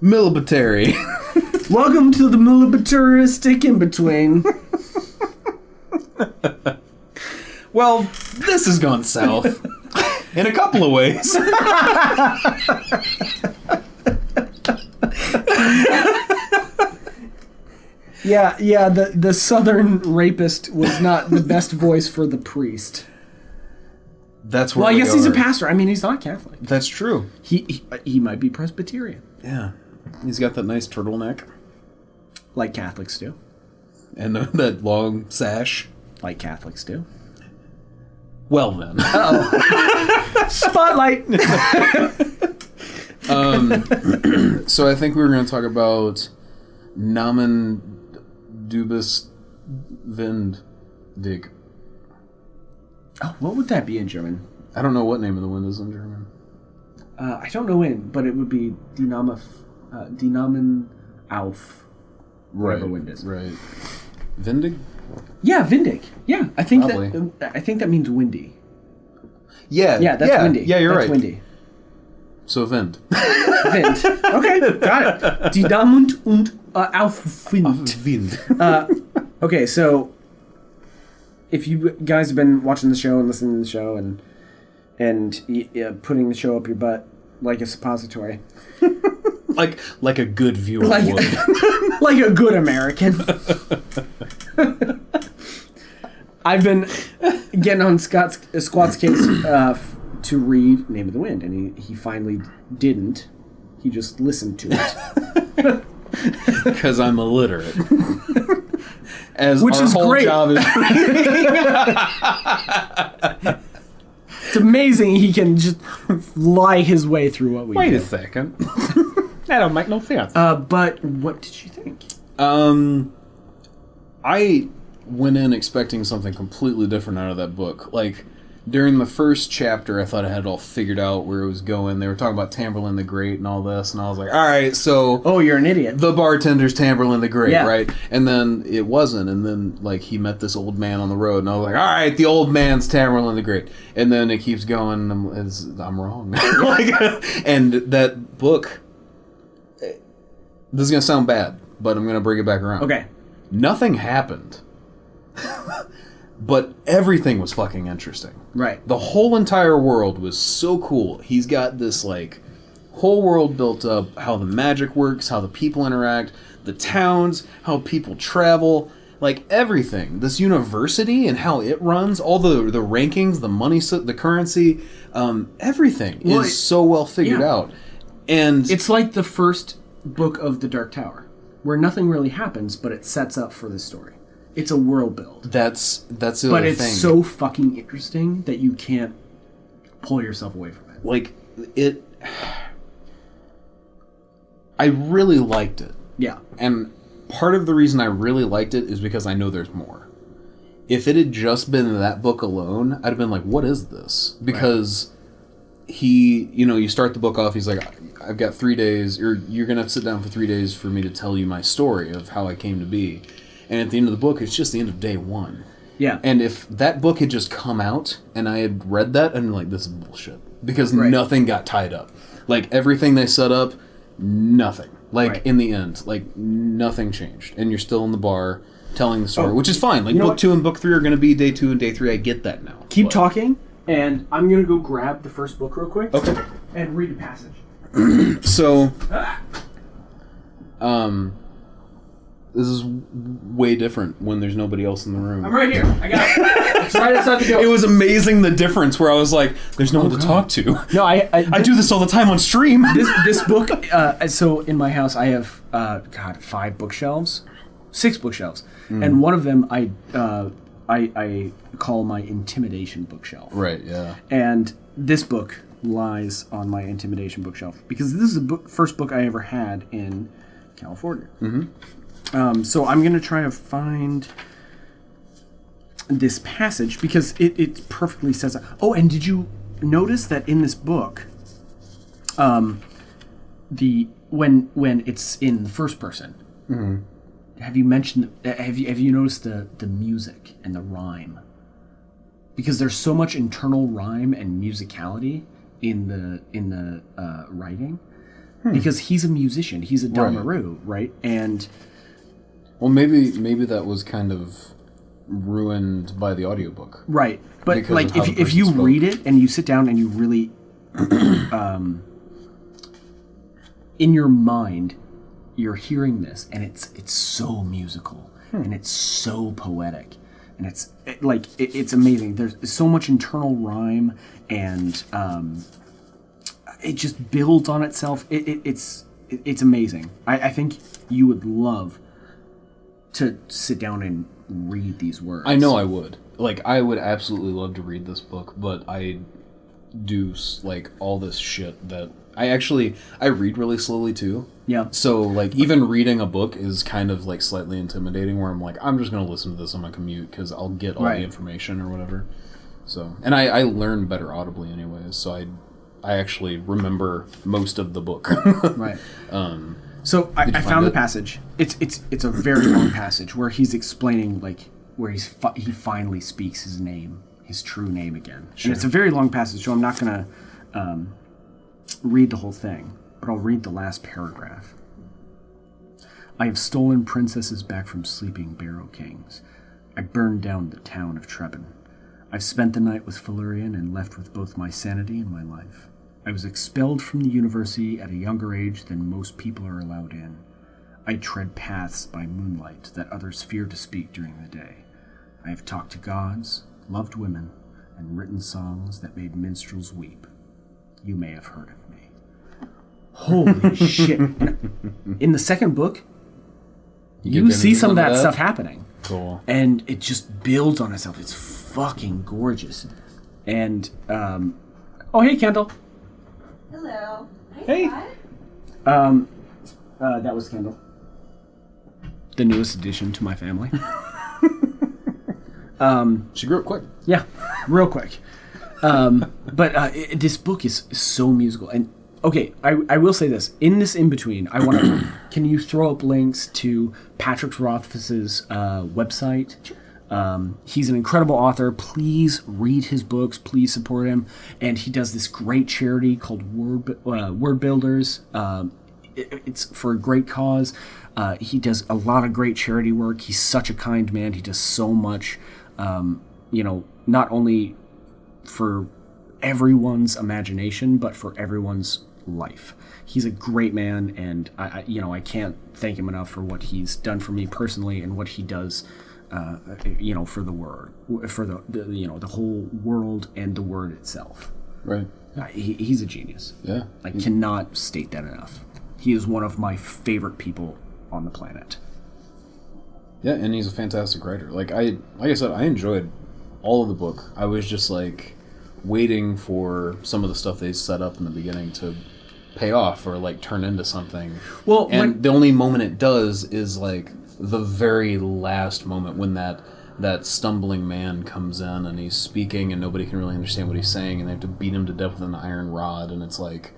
military. Welcome to the militaristic in-between. Well, this has gone south in a couple of ways. Yeah, the southern rapist was not the best voice for the priest. That's where Well, I guess he's a are. pastor. I mean, he's not Catholic. That's true. He might be Presbyterian. Yeah. He's got that nice turtleneck. Like Catholics do. And that long sash. Like Catholics do. Well, then. Spotlight! So I think we were going to talk about Namen Dubis Vindig. Oh, what would that be in German? I don't know what name of the wind is in German. I don't know when, but it would be Dynamen auf. Whatever wind is. Right. Vindig? Yeah, Vindig. Yeah, I think Probably. that means windy. Yeah. Yeah, that's windy. Yeah, you're that's right. Windy. So Wind. Wind. Okay, got it. Die Damen und auf Wind. Wind. Okay, so if you guys have been watching the show and listening to the show and putting the show up your butt like a suppository, like a good viewer like, would. like a good American. I've been getting on Squat's case to read Name of the Wind, and he finally didn't. He just listened to it. Because I'm illiterate. Which is whole great. Job is It's amazing he can just lie his way through what we do. Wait a second. That don't make no sense. But what did you think? I went in expecting something completely different out of that book. Like, during the first chapter, I thought I had it all figured out where it was going. They were talking about Tamberlin the Great and all this, and I was like, all right, so... Oh, you're an idiot. The bartender's Tamberlin the Great, Yeah. right? And then it wasn't, and then, like, he met this old man on the road, and I was like, all right, the old man's Tamberlin the Great. And then it keeps going, and I'm wrong. Like, and that book... This is going to sound bad, but I'm going to bring it back around. Okay. Nothing happened. But everything was fucking interesting. Right. The whole entire world was so cool. He's got this, like, whole world built up, how the magic works, how the people interact, the towns, how people travel, like, everything. This university and how it runs, all the rankings, the money, the currency, everything is so well figured out. And it's like the first book of The Dark Tower, where nothing really happens, but it sets up for the story. It's a world build. That's the other thing. But it's so fucking interesting that you can't pull yourself away from it. Like, I really liked it. Yeah. And part of the reason I really liked it is because I know there's more. If it had just been that book alone, I'd have been like, what is this? Because you start the book off, he's like, I've got 3 days, or you're going to sit down for 3 days for me to tell you my story of how I came to be. And at the end of the book, it's just the end of day one. Yeah. And if that book had just come out and I had read that, I'd be like, this is bullshit. Because nothing got tied up. Like, everything they set up, nothing. Like, in the end, like, nothing changed. And you're still in the bar telling the story, which is fine. Like, book 2 and book 3 are going to be day 2 and day 3. I get that now. Keep talking, and I'm going to go grab the first book real quick. Okay. And read a passage. So, this is way different when there's nobody else in the room. I'm right here. I got it. It's right outside the door. It was amazing the difference where I was like, there's no one to talk to. No, I do this all the time on stream. This book, so in my house I have, 5 bookshelves. 6 bookshelves. And one of them I call my intimidation bookshelf. Right, yeah. And this book lies on my intimidation bookshelf because this is the first book I ever had in California. Mm-hmm. So I'm going to try to find this passage because it perfectly says that. Oh, and did you notice that in this book, when it's in the first person, have you noticed the music and the rhyme? Because there's so much internal rhyme and musicality in the writing because he's a musician. He's a Damaru, right? And well, maybe that was kind of ruined by the audiobook. Right. But because like of how the if you person spoke. read it and you sit down and you really in your mind you're hearing this and it's so musical and it's so poetic and it's amazing. There's so much internal rhyme and it just builds on itself. It's amazing. I think you would love to sit down and read these words. I know I would. Like, I would absolutely love to read this book, but I do, like, all this shit that... I read really slowly, too. Yeah. So, like, even reading a book is kind of, like, slightly intimidating, where I'm like, I'm just going to listen to this on my commute, because I'll get all the information or whatever. So, and I learn better audibly anyways, so I actually remember most of the book. Right. So I found the passage. It's a very long passage where he's explaining like where he finally speaks his name, his true name again. Sure. And it's a very long passage, so I'm not gonna read the whole thing, but I'll read the last paragraph. I have stolen princesses back from sleeping barrow kings. I burned down the town of Trebon. I've spent the night with Felurian and left with both my sanity and my life. I was expelled from the university at a younger age than most people are allowed in. I tread paths by moonlight that others fear to speak during the day. I have talked to gods, loved women, and written songs that made minstrels weep. You may have heard of me. Holy shit. And in the second book, you see some of that stuff happening. Cool. And it just builds on itself. It's fucking gorgeous. And, oh, hey, Kendall. Hello. Hey. Scott. That was Kendall. The newest addition to my family. She grew up quick. Yeah, real quick. But this book is so musical. And okay, I will say this. In this in-between, I want to... Can you throw up links to Patrick Rothfuss's website? He's an incredible author. Please read his books. Please support him. And he does this great charity called Word Builders. It's for a great cause. He does a lot of great charity work. He's such a kind man. He does so much, not only for everyone's imagination, but for everyone's life. He's a great man, and I can't thank him enough for what he's done for me personally and what he does, for the word, for the whole world and the word itself. Right. He's a genius. Yeah. I cannot state that enough. He is one of my favorite people on the planet. Yeah, and he's a fantastic writer. Like I said, I enjoyed all of the book. I was just like waiting for some of the stuff they set up in the beginning to pay off or like turn into something. Well, and the only moment it does is like the very last moment when that stumbling man comes in and he's speaking and nobody can really understand what he's saying and they have to beat him to death with an iron rod and it's like,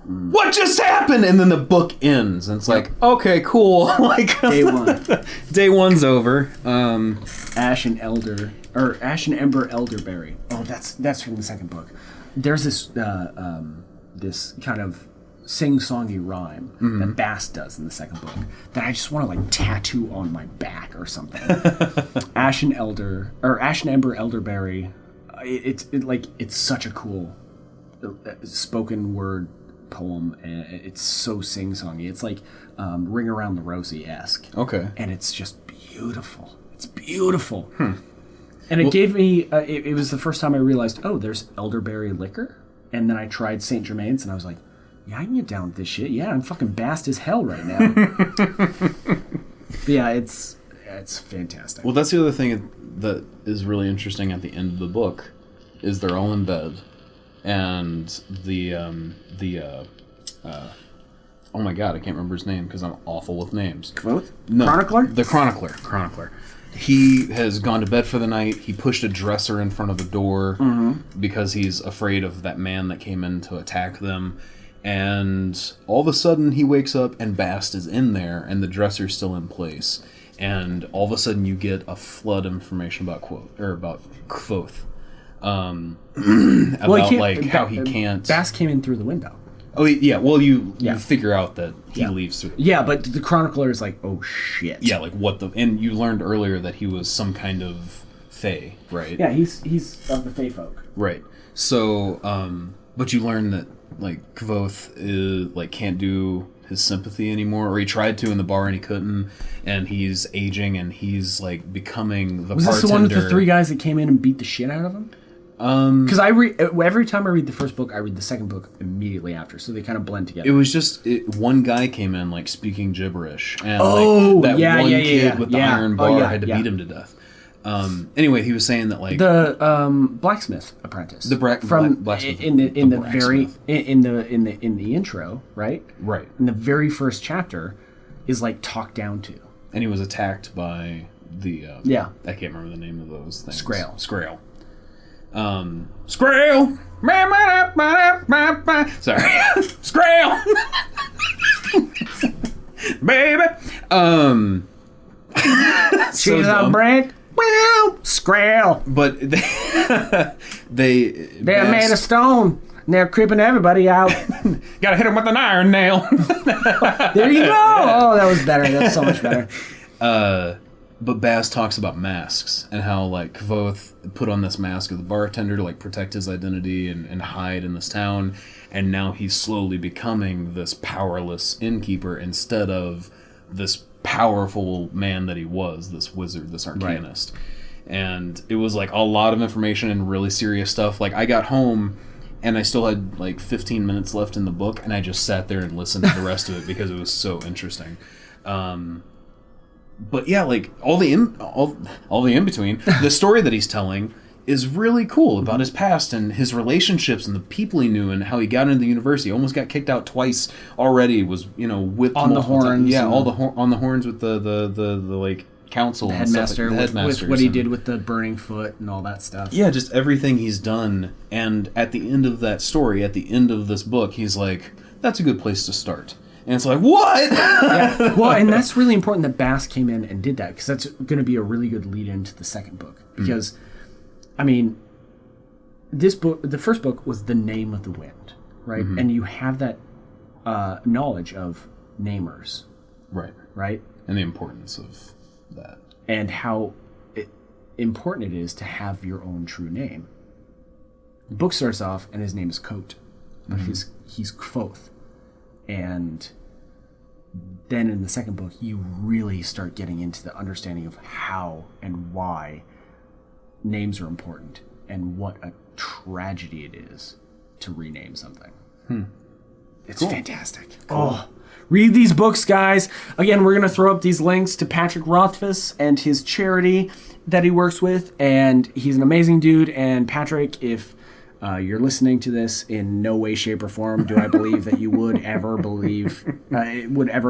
what just happened? And then the book ends and it's like, okay, cool. Like day one. Day one's over. Ash and Ember Elderberry. Oh, that's from the second book. There's this this kind of sing-songy rhyme that Bass does in the second book that I just want to like tattoo on my back or something. Ash and Ember Elderberry. It's such a cool spoken word poem, and it's so sing-songy. It's like Ring Around the Rosie-esque. Okay. And it's just beautiful. It's beautiful. And it gave me, it was the first time I realized, oh, there's elderberry liquor. And then I tried St. Germain's and I was like, yeah, I can get down with this shit. Yeah, I'm fucking bassed as hell right now. But yeah, it's fantastic. Well, that's the other thing that is really interesting at the end of the book is they're all in bed. And oh my god, I can't remember his name because I'm awful with names. Quoth? No, Chronicler? The Chronicler. He has gone to bed for the night. He pushed a dresser in front of the door because he's afraid of that man that came in to attack them. And all of a sudden he wakes up and Bast is in there and the dresser's still in place. And all of a sudden you get a flood of information about Quoth. About how he can't... Bast came in through the window. Oh yeah, well you figure out that he Yeah. leaves through. Yeah, but the chronicler is like, oh shit. Yeah, like what the and you learned earlier that he was some kind of fae, right? Yeah, he's of the Fae folk. Right. So, but you learn that like Kvoth is like can't do his sympathy anymore, or he tried to in the bar and he couldn't, and he's aging and he's like becoming the Was bartender. this the one with the 3 guys that came in and beat the shit out of him? Because I read every time I read the first book, I read the second book immediately after, so they kind of blend together. It was just one guy came in like speaking gibberish, and Oh, like that yeah, one yeah, kid yeah, with the yeah. iron Oh, bar yeah, had to yeah. beat him to death. Anyway, he was saying that like the blacksmith apprentice, blacksmith in the blacksmith. in the intro, right? Right. In the very first chapter, is like talked down to. And he was attacked by the I can't remember the name of those things. Scrael. Scrael. Scrael. Sorry. Scrael. Baby. She's a break. Well, Scrael. But they They're made of stone. And they're creeping everybody out. Gotta hit him with an iron nail. There you go. Oh, that was better. That's so much better. But Baz talks about masks and how like Kvoth put on this mask of the bartender to like protect his identity and hide in this town, and now he's slowly becoming this powerless innkeeper instead of this powerful man that he was, this wizard, this arcanist. Right. And it was like a lot of information and really serious stuff. Like I got home and I still had like 15 minutes left in the book, and I just sat there and listened to the rest of it because it was so interesting. But yeah, like all the in between, the story that he's telling is really cool about his past and his relationships and the people he knew and how he got into the university. Almost got kicked out twice already. Was whipped on the horns. Yeah, all on the horns with the like council, the and headmaster, stuff, like, the headmasters with what he did with the burning foot and all that stuff. Yeah, just everything he's done. And at the end of that story, at the end of this book, he's like, "That's a good place to start." And it's like, what? Yeah. Well, and that's really important that Bass came in and did that, because that's going to be a really good lead into the second book. Because, I mean, this book, the first book was The Name of the Wind, right? Mm-hmm. And you have that knowledge of namers. Right. Right? And the importance of that. And how important it is to have your own true name. The book starts off, and his name is Coat, but he's Kvoth. And then in the second book, you really start getting into the understanding of how and why names are important and what a tragedy it is to rename something. It's fantastic. Cool. Oh, read these books, guys. Again, we're going to throw up these links to Patrick Rothfuss and his charity that he works with. And he's an amazing dude. And Patrick, if you're listening to this, in no way, shape, or form do I believe that you would ever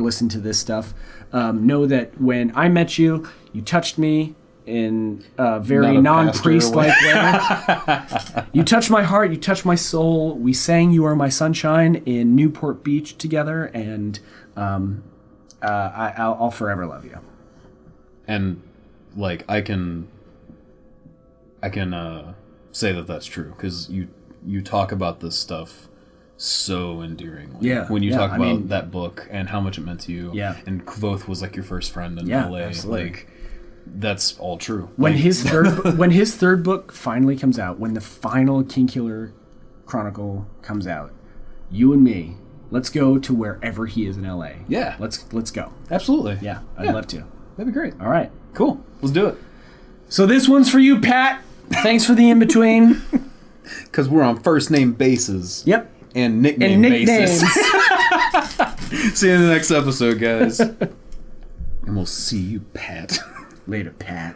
listen to this stuff. Know that when I met you, you touched me in a very non-priest-like way. You touched my heart, you touched my soul. We sang "You Are My Sunshine" in Newport Beach together, and I'll forever love you. And like I can say that that's true, because you talk about this stuff so endearingly. Yeah, when you talk about that book and how much it meant to you. Yeah. And Kvoth was like your first friend in LA. Absolutely. Like that's all true. When his third book finally comes out, when the final Kingkiller Chronicle comes out, you and me, let's go to wherever he is in LA. Yeah. Let's go. Absolutely. Yeah, I'd love to. That'd be great. All right. Cool. Let's do it. So this one's for you, Pat. Thanks for the in-between. Because we're on first name bases. Yep. And nickname bases. See you in the next episode, guys. And we'll see you, Pat. Later, Pat.